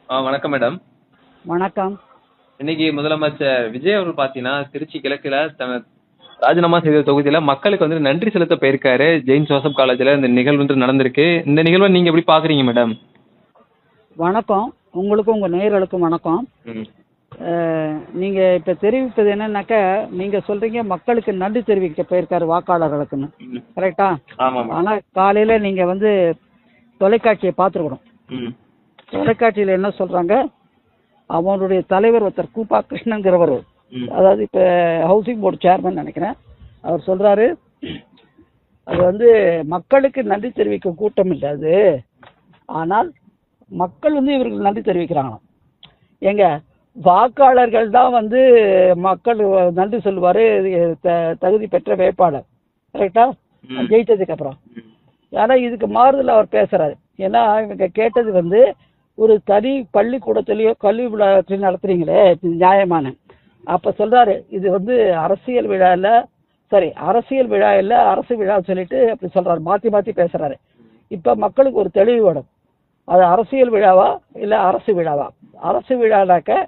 வணக்கம் மேடம். வணக்கம். இன்னைக்கு முதலமைச்சர் விஜய் அவர்கள் பார்த்தீங்கன்னா, திருச்சி கிழக்குல ராஜினாமா செய்த தொகுதியில மக்களுக்கு வந்து நன்றி செலுத்த போயிருக்காரு. ஜெயின் ஜோசப் காலேஜ்ல இந்த நிகழ்வு வந்து நடந்திருக்கு. இந்த நிகழ்வை நீங்க எப்படி பார்க்குறீங்க மேடம்? வணக்கம். உங்களுக்கும் உங்கள் நேயர்களுக்கும் வணக்கம். ம். நீங்கள் இப்போ தெரிவிப்பது என்னன்னாக்கா, நீங்கள் சொல்கிறீங்க மக்களுக்கு நன்றி தெரிவிக்க போயிருக்காரு வாக்காளர்களுக்குன்னு, ம். கரெக்டா? ஆமாம். ஆனால் காலையில் நீங்கள் வந்து தொலைக்காட்சியை பார்த்துருக்கணும். ம். தொலைக்காட்சியில் என்ன சொல்கிறாங்க, அவருடைய தலைவர் ஒருத்தர் கூப்பா கிருஷ்ணங்கிறவர், ம். அதாவது இப்போ ஹவுசிங் போர்டு சேர்மன் நினைக்கிறேன், அவர் சொல்கிறாரு, அது வந்து மக்களுக்கு நன்றி தெரிவிக்கும் கூட்டம் இல்லை அது, ஆனால் மக்கள் வந்து இவருக்கு நன்றி தெரிவிக்கிறாங்களாம். எங்க வாக்காளர்கள் தான் வந்து மக்கள் நன்றி சொல்லுவார், தகுதி பெற்ற வேட்பாளர், கரெக்டா? ம். ஜெயித்ததுக்கு அப்புறம். ம். ஏன்னா இதுக்கு மாறுதல் அவர் பேசுறாரு. ஏன்னா இவங்க கேட்டது வந்து ஒரு தனி பள்ளிக்கூடத்திலேயோ கல்வி விழாத்திலையும் நடத்துறீங்களே, இது நியாயமான. அப்ப சொல்றாரு, இது வந்து அரசியல் விழா இல்ல, சரி அரசியல் விழா இல்ல அரசு விழான்னு சொல்லிட்டு அப்படி சொல்றாரு, மாத்தி மாத்தி பேசுறாரு. இப்ப மக்களுக்கு ஒரு தெளிவு வேணும், அது அரசியல் விழாவா இல்ல அரசு விழாவா? அரசு விழானாக்க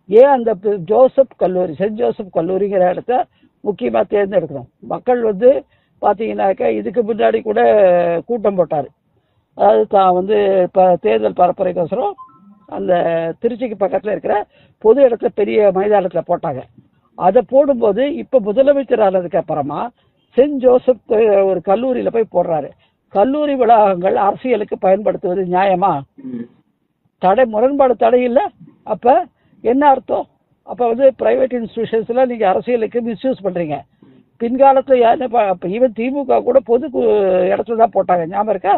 ஏன் அந்த ஜோசப் கல்லூரி, சென்ட் ஜோசப் கல்லூரிங்கிற இடத்த முக்கியமா தேர்ந்தெடுக்கணும்? மக்கள் வந்து பாத்தீங்கன்னாக்க இதுக்கு முன்னாடி கூட கூட்டம் போட்டாரு, அதாவது தான் வந்து இப்போ தேர்தல் பரப்புரைக்கோசரம் அந்த திருச்சிக்கு பக்கத்தில் இருக்கிற பொது இடத்துல பெரிய மைதானத்தில் போட்டாங்க. அதை போடும்போது இப்போ முதலமைச்சர் ஆனதுக்கு அப்புறமா சென்ட் ஜோசப் ஒரு கல்லூரியில் போய் போடுறாரு. கல்லூரி வளாகங்கள் அரசியலுக்கு பயன்படுத்துவது நியாயமா? முரண்பாடு தடை இல்லை. அப்போ என்ன அர்த்தம்? அப்போ வந்து பிரைவேட் இன்ஸ்டிடியூஷன்ஸ்லாம் நீங்கள் அரசியலுக்கு மிஸ்யூஸ் பண்ணுறீங்க. பின்காலத்தில் யாருன்னு இப்போ ஈவன் திமுக கூட பொது இடத்துல தான் போட்டாங்க, ஞாபகம் இருக்கா?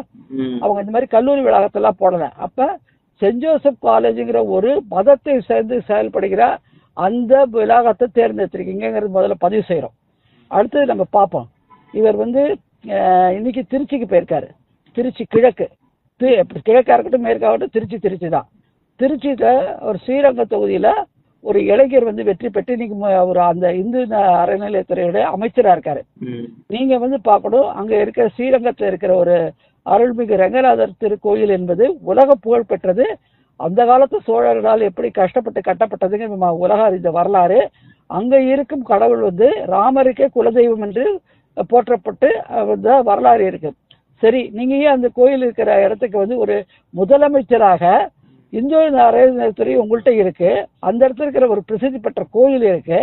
அவங்க இந்த மாதிரி கல்லூரி வளாகத்தெல்லாம் போடலை. அப்போ சென்ட் ஜோசப் காலேஜுங்கிற ஒரு மதத்தை சேர்ந்து செயல்படுகிற அந்த வளாகத்தை தேர்ந்தெடுத்திருக்கீங்கிறது முதல்ல பதிவு செய்கிறோம். அடுத்தது நம்ம பார்ப்போம். இவர் வந்து இன்னைக்கு திருச்சிக்கு போயிருக்காரு. திருச்சி கிழக்கு, கிழக்காக இருக்கட்டும் மேற்காகட்டும், திருச்சி தான். திருச்சியில் ஒரு ஸ்ரீரங்க தொகுதியில் ஒரு இளைஞர் வந்து வெற்றி பெற்று இன்னைக்கு ஒரு அந்த இந்து அறநிலையத்துறையுடைய அமைச்சராக இருக்காரு. நீங்க வந்து பார்க்கணும், அங்க இருக்கிற ஸ்ரீரங்கத்தில் இருக்கிற ஒரு அருள்மிகு ரங்கநாதர் திருக்கோயில் என்பது உலக புகழ் பெற்றது. அந்த காலத்து சோழர்களால் எப்படி கஷ்டப்பட்டு கட்டப்பட்டதுங்க உலக அறிந்த வரலாறு. அங்க இருக்கும் கடவுள் வந்து ராமருக்கே குலதெய்வம் என்று போற்றப்பட்டு வரலாறு இருக்கு. சரி, நீங்க ஏன் அந்த கோயில் இருக்கிற இடத்துக்கு வந்து ஒரு முதலமைச்சராக இந்து அறநிலையத்துறை உங்கள்கிட்ட இருக்கு, அந்த இடத்துல இருக்கிற ஒரு பிரசித்தி பெற்ற கோயில் இருக்கு,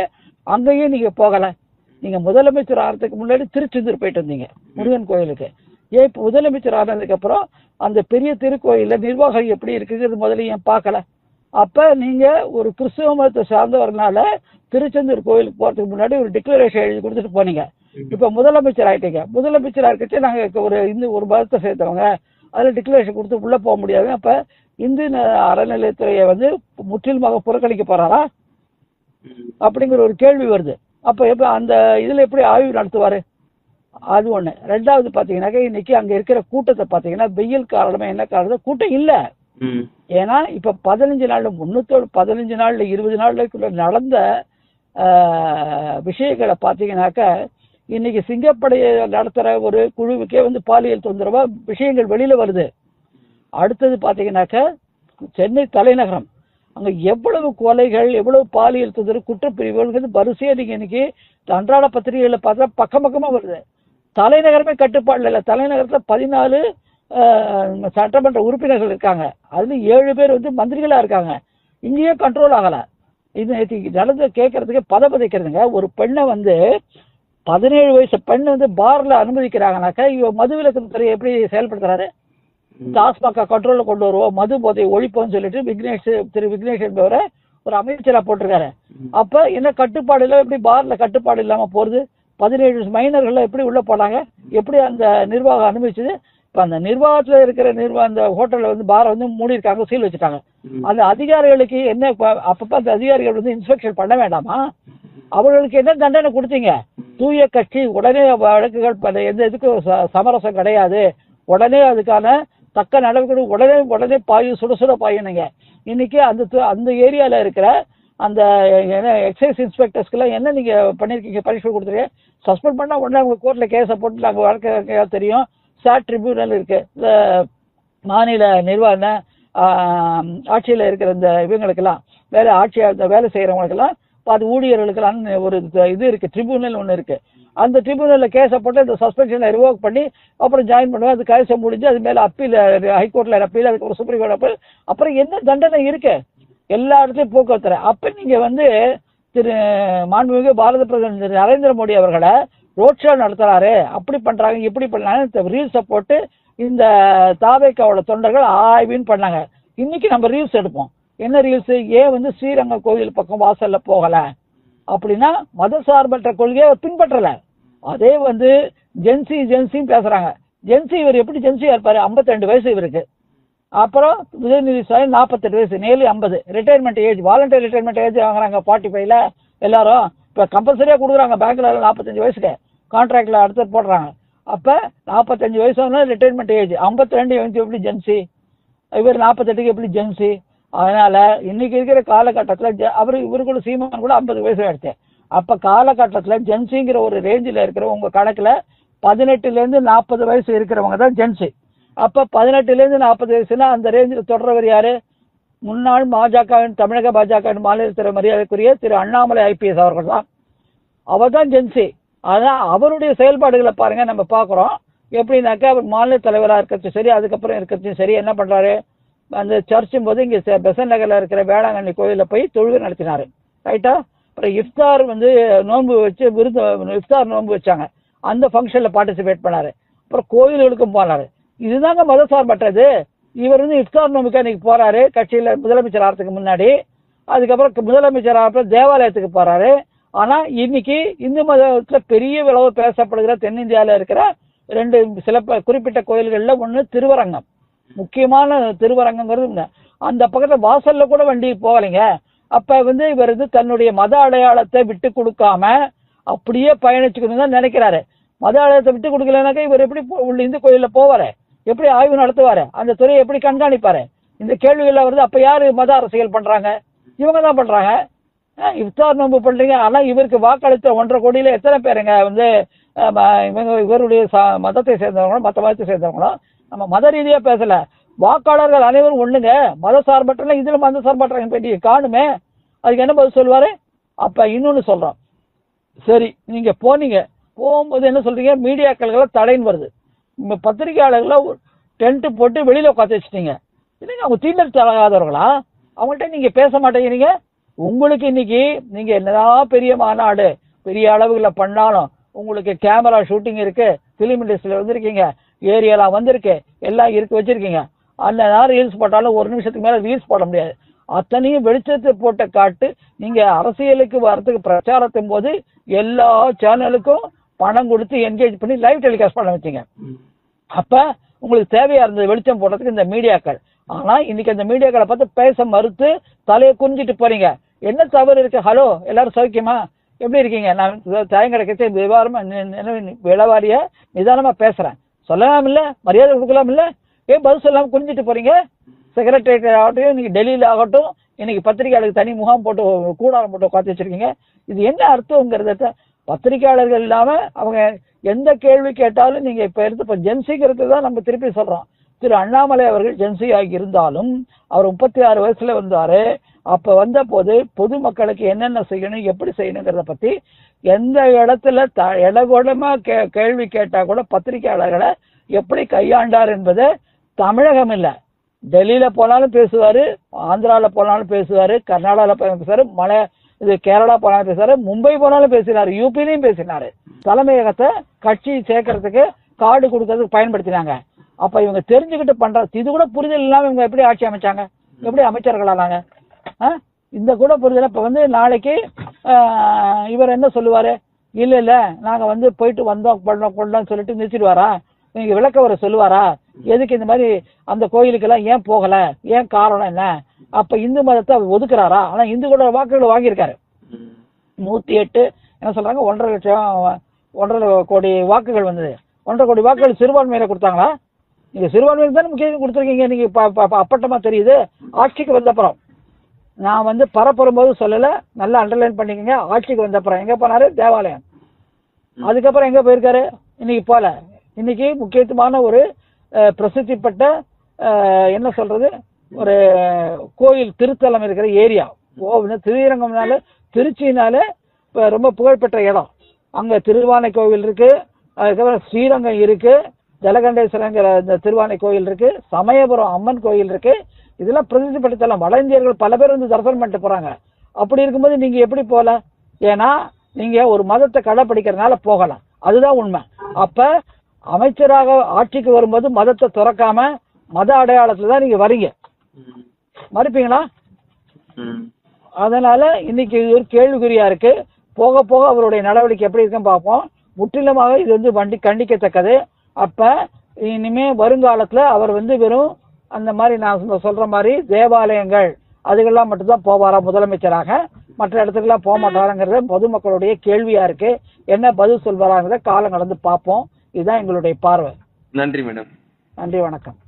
அங்கேயும் நீங்க போகல? நீங்க முதலமைச்சர் ஆகிறதுக்கு முன்னாடி திருச்செந்தூர் போயிட்டு வந்தீங்க முருகன் கோயிலுக்கு. ஏன் இப்போ முதலமைச்சர் ஆனதுக்கு அப்புறம் அந்த பெரிய திருக்கோயில நிர்வாகம் எப்படி இருக்குங்கிறது முதல்ல ஏன் பார்க்கல? அப்ப நீங்க ஒரு கிறிஸ்துவ மதத்தை சார்ந்தவர்னால திருச்செந்தூர் கோயிலுக்கு போறதுக்கு முன்னாடி ஒரு டிக்ளரேஷன் எழுதி கொடுத்துட்டு போனீங்க. இப்ப முதலமைச்சர் ஆயிட்டீங்க. முதலமைச்சர் ஆகிட்டு நாங்க ஒரு மதத்தை சேர்த்தவங்க, அதுல டிக்ளரேஷன் கொடுத்து உள்ள போக முடியாது. அப்ப இந்து அறநிலையத்துறையை வந்து முற்றிலுமாக புறக்கணிக்க போறாரா அப்படிங்கிற ஒரு கேள்வி வருது. அப்ப எப்ப அந்த இதுல எப்படி ஆய்வு நடத்துவாரு? அது ஒண்ணு. ரெண்டாவது பாத்தீங்கன்னாக்க இன்னைக்கு அங்க இருக்கிற கூட்டத்தை பாத்தீங்கன்னா வெயில் காரணமா என்ன காரணம் கூட்டம் இல்ல. ஏன்னா இப்ப 15 நாள்ல 315 நாள்ல 20 நாளுக்குள்ள நடந்த விஷயங்களை பாத்தீங்கன்னாக்க இன்னைக்கு சிங்கப்படையை நடத்துற ஒரு குழுவுக்கே வந்து பாலியல் தொந்தரவா விஷயங்கள் வெளியில வருது. அடுத்தது பாத்தீங்கன்னாக்க சென்னை தலைநகரம், அங்க எவ்வளவு கொலைகள், எவ்வளவு பாலியல் தொந்தரவு குற்றப்பிரிவுகள் வரிசையா நீங்க இன்னைக்கு அன்றாட பத்திரிகைகளை பார்த்தா பக்கம் பக்கமா வருது. தலைநகரமே கட்டுப்பாடு இல்லை. தலைநகரத்தில் 14 சட்டமன்ற உறுப்பினர்கள் இருக்காங்க, அதுல 7 பேர் வந்து மந்திரிகளா இருக்காங்க. இங்கேயே கண்ட்ரோல் ஆகல. இது நடந்து கேட்கறதுக்கு பதைக்கிறதுங்க. ஒரு பெண்ணை வந்து 17 வயசு பெண்ணை வந்து பார்ல அனுமதிக்கிறாங்கனாக்கா இவ மதுவிலக்கு துறையை எப்படி செயல்படுத்துறாரு? டாஸ்மாக கண்ட்ரோல்ல கொண்டு வருவோம், மது போதை ஒழிப்போம்னு சொல்லிட்டு திரு விக்னேஷ் என்பவரை ஒரு அமைச்சரா போட்டிருக்காரு. அப்ப என்ன கட்டுப்பாடு இல்லை? எப்படி பார்ல கட்டுப்பாடு இல்லாம போறது? 17 மைனர்கள் எப்படி உள்ள போனாங்க? எப்படி அந்த நிர்வாகம் அனுமதிச்சது? இப்ப அந்த நிர்வாகத்துல இருக்கிற அந்த ஹோட்டல்ல வந்து பாரை வந்து மூடி இருக்காங்க, சீல் வச்சுட்டாங்க. அந்த அதிகாரிகளுக்கு என்ன அப்பப்ப அந்த அதிகாரிகள் வந்து இன்ஸ்பெக்ஷன் பண்ண வேண்டாமா? அவர்களுக்கு என்ன தண்டனை கொடுத்தீங்க? தூய கட்சி, உடனே வழக்குகள் எந்த இதுக்கும் சமரசம் கிடையாது, உடனே அதுக்கான தக்க நடவடிக்கை உடனே சுட பாயணுங்க. இன்னைக்கு அந்த ஏரியால இருக்கிற அந்த எக்ஸைஸ் இன்ஸ்பெக்டர்ஸ்க்கெல்லாம் என்ன நீங்க பண்ணிருக்கீங்க? பனிஷ்மெண்ட் கொடுத்துருங்க. சஸ்பெண்ட் பண்ணா உடனே அவங்க கோர்ட்ல கேஸை போட்டு நாங்கள் வழக்கு தெரியும். சாட் ட்ரிபியூனல் இருக்கு, மாநில நிர்வாக ஆட்சியில் இருக்கிற இந்த இவங்களுக்கெல்லாம் வேலை செய்கிறவங்களுக்கெல்லாம் அது ஊழியர்களுக்கெல்லாம் ஒரு இது இருக்குது, ட்ரிபியூனல் ஒன்று இருக்குது. அந்த ட்ரிபியூனலில் கேஸை போட்டு இந்த சஸ்பென்ஷனை ரிவோக் பண்ணி அப்புறம் ஜாயின் பண்ணுவேன். அது கேஸை முடிஞ்சு அது மேலே அப்பீல், ஹைகோர்ட்டில் அப்பீல், அதுக்கப்புறம் சுப்ரீம் கோர்ட் அப்பீல், அப்புறம் என்ன தண்டனை இருக்கு எல்லா இடத்துலையும் போக்குவரத்து. அப்போ நீங்கள் வந்து மாண்புமிகு பாரத பிரதமர் திரு நரேந்திர மோடி அவர்களை ரோட் ஷோ நடத்துகிறாரு, அப்படி பண்ணுறாங்க இப்படி பண்ணாங்க ரீல்ஸை போட்டு இந்த தாவேக்காவோட தொண்டர்கள் ஆய்வின்னு பண்ணாங்க. இன்னைக்கு நம்ம ரீல்ஸ் எடுப்போம். என்ன ரீல்ஸு? ஏன் வந்து ஸ்ரீரங்கம் கோவில் பக்கம் வாசலில் போகலை அப்படின்னா மதசார்பற்ற கொள்கையை அவர் பின்பற்றலை. அதே வந்து ஜென்சின்னு பேசுகிறாங்க. ஜென்சி இவர் எப்படி ஜென்சியாக இருப்பார்? 52 வயசு இவருக்கு. அப்புறம் உதயநிதி ஸ்டாலின் 48 வயசு, nearly 50. Retirement age, voluntary retirement age வாங்குறாங்க 45ல் எல்லாரும். இப்போ கம்பல்சரியாக கொடுக்குறாங்க பேங்க்கில் 45 வயசுக்கு கான்ட்ராக்டில் அடுத்து போடுறாங்க. அப்போ 45 வயசு ரிட்டையர்மெண்ட் ஏஜ். 52 எப்படி ஜென்சி? இவர் 48க்கு எப்படி ஜென்சி? அதனால் இன்றைக்கி இருக்கிற காலகட்டத்தில் இவருக்குள்ள சீமான் கூட 50 வயசு ஆகிடுச்சு. அப்போ காலகட்டத்தில் ஜென்சிங்கிற ஒரு ரேஞ்சில் இருக்கிற உங்கள் கணக்கில் 18லேருந்து 40 வயசு இருக்கிறவங்க தான் ஜென்சி. அப்போ 18லேருந்து 40 வயசுனா அந்த ரேஞ்சில் தொடர்றவர் யார்? முன்னாள் தமிழக பாஜக மாநில மரியாதைக்குரிய திரு அண்ணாமலை IPS அவர்கள் தான். அவர் தான் ஜென்சி. அதான் அவருடைய செயல்பாடுகளை பாருங்கள், நம்ம பார்க்குறோம். எப்படின்னாக்கா அவர் மாநில தலைவராக இருக்கிறது சரி, அதுக்கப்புறம் இருக்கிறது சரி, என்ன பண்ணுறாரு? அந்த சர்ச்சும் போது இங்கே பெசன் நகரில் இருக்கிற வேளாங்கண்ணி கோயிலில் போய் தொழுகை நடத்தினார், ரைட்டா? அப்புறம் இஃப்தார் வந்து நோன்பு வச்சு இஃப்தார் நோன்பு வச்சாங்க, அந்த ஃபங்க்ஷனில் பார்ட்டிசிபேட் பண்ணார். அப்புறம் கோயில்களுக்கும் போனார். இதுதாங்க மதசார்பற்றது. இவர் வந்து இஃப்தார் நோம்புக்கு அன்றைக்கி போகிறாரு கட்சியில் முதலமைச்சர் ஆகிறதுக்கு முன்னாடி. அதுக்கப்புறம் முதலமைச்சர் ஆகிறப்ப தேவாலயத்துக்கு போகிறாரு. ஆனால் இன்னைக்கு இந்து மதத்தில் பெரிய விளவு பேசப்படுகிற தென்னிந்தியாவில் இருக்கிற சில குறிப்பிட்ட கோயில்களில் ஒன்று திருவரங்கம், முக்கியமான திருவரங்கங்கிறது. அந்த பக்கத்தில் வாசலில் கூட வண்டி போகலைங்க. அப்போ வந்து இவர் வந்து தன்னுடைய மத அடையாளத்தை விட்டு கொடுக்காம அப்படியே பயணிச்சுக்கணும் தான் நினைக்கிறாரு. மத அடையாளத்தை விட்டு கொடுக்கலனாக்கா இவர் எப்படி இந்து கோயிலில் போவார்? எப்படி ஆய்வு நடத்துவார்? அந்த துறையை எப்படி கண்காணிப்பார்? இந்த கேள்விகளில் வருது. அப்போ யார் மத அரசியல் பண்ணுறாங்க? இவங்க தான் பண்ணுறாங்க. இஃப்தார் நோன்பு பண்ணுறீங்க. ஆனால் இவருக்கு வாக்களித்த 1.5 கோடியில் எத்தனை பேருங்க வந்து இவருடைய மதத்தை சேர்ந்தவங்களும் மற்ற மதத்தை சேர்ந்தவங்களும்? நம்ம மத ரீதியாக பேசலை. வாக்காளர்கள் அனைவரும் ஒன்றுங்க, மத சார்பற்ற இதில் மத சார்பற்ற பேட்டி காணுமே. அதுக்கு என்ன பதில் சொல்லுவார்? அப்போ இன்னொன்று சொல்கிறோம். சரி, நீங்கள் போகும்போது என்ன சொல்கிறீங்க? மீடியாக்கள்லாம் தடைன்னு வருது. பத்திரிகையாளர்களை டென்ட்டு போட்டு வெளியில் உட்காந்து வச்சுட்டீங்க. இல்லைங்க, அவங்க தீண்டல் தகாதவர்களா? அவங்கள்ட்ட நீங்கள் பேச மாட்டேங்கிறீங்க. உங்களுக்கு இன்னைக்கு நீங்கள் என்னதான் பெரிய மாநாடு பெரிய அளவுகளில் பண்ணாலும் உங்களுக்கு கேமரா ஷூட்டிங் இருக்குது, ஃபிலிம் இண்டஸ்ட்ரியில் வந்திருக்கீங்க, ஏரியாலாம் வந்திருக்கு, எல்லாம் வச்சுருக்கீங்க. அந்த நேரம் ரீல்ஸ் போட்டாலும் 1 நிமிஷத்துக்கு மேலே ரீல்ஸ் போட முடியாது. அத்தனையும் வெளிச்சத்தை போட்ட காட்டு. நீங்கள் அரசியலுக்கு வரத்துக்கு பிரச்சாரத்தின் போது எல்லா சேனலுக்கும் பணம் கொடுத்து என்கேஜ் பண்ணி லைவ் டெலிகாஸ்ட் பண்ண வச்சிங்க. அப்போ உங்களுக்கு தேவையாக இருந்தது வெளிச்சம் போடுறதுக்கு இந்த மீடியாக்கள். ஆனால் இன்னைக்கு அந்த மீடியாக்களை பார்த்து பேச மறுத்து தலையை குனிஞ்சிட்டு போறீங்க. என்ன தவறு இருக்கு? ஹலோ, எல்லாரும் சௌக்கியமா? எப்படி இருக்கீங்க? நான் தயங்கட கட்சி விளவாரிய நிதானமாக பேசுகிறேன். சொல்லலாம் இல்லை, மரியாதை கொடுக்கலாம் இல்லை, ஏன் பதில் சொல்லாமல் குனிஞ்சிட்டு போறீங்க? செக்ரட்டரியேட் ஆகட்டும், இன்னைக்கு டெல்லியில் ஆகட்டும், இன்னைக்கு பத்திரிகையாளருக்கு தனி முகாம் போட்டு கூடாரம் போட்டு உட்காந்து வச்சிருக்கீங்க. இது என்ன அர்த்தங்கிறத பத்திரிகையாளர்கள் இல்லாமல் அவங்க எந்த கேள்வி கேட்டாலும் நீங்கள் இப்போ ஜென்சிங்கிறது தான் நம்ம திருப்பி சொல்கிறோம். திரு அண்ணாமலை அவர்கள் ஜென்சியாக இருந்தாலும் அவர் 36 வயசுல வந்தார். அப்போ வந்த போது பொதுமக்களுக்கு என்னென்ன செய்யணும், எப்படி செய்யணுங்கிறத பற்றி எந்த இடத்துல இடகோடமாக கேள்வி கேட்டால் கூட பத்திரிகையாளர்களை எப்படி கையாண்டார் என்பதை தமிழகம் இல்லை, டெல்லியில் போனாலும் பேசுவார், ஆந்திராவில் போனாலும் பேசுவார், கர்நாடகாவில் பேசுவார், கேரளா போனாலும் பேசுவார், மும்பை போனாலும் பேசினார், யூபிலையும் பேசினார். தலைமையகத்தை கட்சி சேர்க்கறதுக்கு கார்டு கொடுக்கறதுக்கு பயன்படுத்தினாங்க. அப்போ இவங்க தெரிஞ்சுக்கிட்டு பண்ணுறது இது கூட புரிதல் இல்லாமல் இவங்க எப்படி ஆட்சி அமைச்சாங்க? எப்படி அமைச்சர்களானாங்க? இந்த கூட புரிதல். இப்போ வந்து நாளைக்கு இவர் என்ன சொல்லுவார்? இல்லை நாங்கள் போயிட்டு வந்தோம் கொண்டோம்னு சொல்லிட்டு நிறுத்திடுவாரா? நீங்கள் விளக்க வர சொல்லுவாரா? எதுக்கு இந்த மாதிரி அந்த கோயிலுக்கெல்லாம் ஏன் போகலை, ஏன் காரணம் என்ன? அப்போ இந்து மதத்தை ஒதுக்குறாரா? ஆனால் இந்து கூட வாக்குகள் வாங்கியிருக்காரு. 108 என்ன சொல்கிறாங்க, 1.5 கோடி வாக்குகள் வந்தது. 1.5 கோடி வாக்குகள் சிறுபான்மையில கொடுத்தாங்களா? நீங்கள் சிறுபான்மையில தானே முக்கியம் கொடுத்துருக்கீங்க. நீங்கள் அப்பட்டமாக தெரியுது. ஆட்சிக்கு வந்தப்புறம் நான் பரப்புறும் போது சொல்லலை, நல்லா அண்டர்லைன் பண்ணிக்கோங்க. ஆட்சிக்கு வந்தப்புறம் எங்கே போனார்? தேவாலயம். அதுக்கப்புறம் எங்கே போயிருக்காரு? இன்னைக்கு போல. இன்னைக்கு முக்கியத்துவமான ஒரு பிரசித்தி பெற்ற என்ன சொல்கிறது ஒரு கோயில் திருத்தலம் இருக்கிற ஏரியா. ஸ்ரீரங்கம்னால திருச்சினாலே இப்போ ரொம்ப புகழ்பெற்ற இடம். அங்கே திருவானை கோவில் இருக்கு, அதுக்கப்புறம் ஸ்ரீரங்கம் இருக்கு, ஜலகண்டேஸ்வரங்கிற இந்த திருவானை கோயில் இருக்கு, சமயபுரம் அம்மன் கோயில் இருக்கு. இதெல்லாம் பிரசித்தி பெற்ற தலம். வட இந்தியர்கள் பல பேர் வந்து தரிசனம் பண்ணிட்டு போறாங்க. அப்படி இருக்கும்போது நீங்க எப்படி போகல? ஏன்னா நீங்க ஒரு மதத்தை கடைப்பிடிக்கிறதுனால போகலாம், அதுதான் உண்மை. அப்ப அமைச்சராக ஆட்சிக்கு வரும்போது மதத்தை துறக்காம மத அடையாளத்துல தான் நீங்க வரீங்க. மறுப்பீங்களா? அதனால இன்னைக்கு இது ஒரு கேள்விக்குறியா இருக்கு. போக போக அவருடைய நடவடிக்கை எப்படி இருக்குன்னு பார்ப்போம். முற்றிலுமாக இது வந்து கண்டிக்கத்தக்கது. அப்ப இனிமே வருங்காலத்துல அவர் வந்து வெறும் அந்த மாதிரி நான் சொல்ற மாதிரி தேவாலயங்கள் அதுக்கெல்லாம் மட்டும்தான் போவாரா முதலமைச்சராக, மற்ற இடத்துக்கெல்லாம் போக மாட்டாராங்கிறத பொதுமக்களுடைய கேள்வியா இருக்கு. என்ன பதில் சொல்வாராங்கிறத காலம் கடந்து பார்ப்போம். இதுதான் எங்களுடைய பார்வை. நன்றி மேடம். நன்றி, வணக்கம்.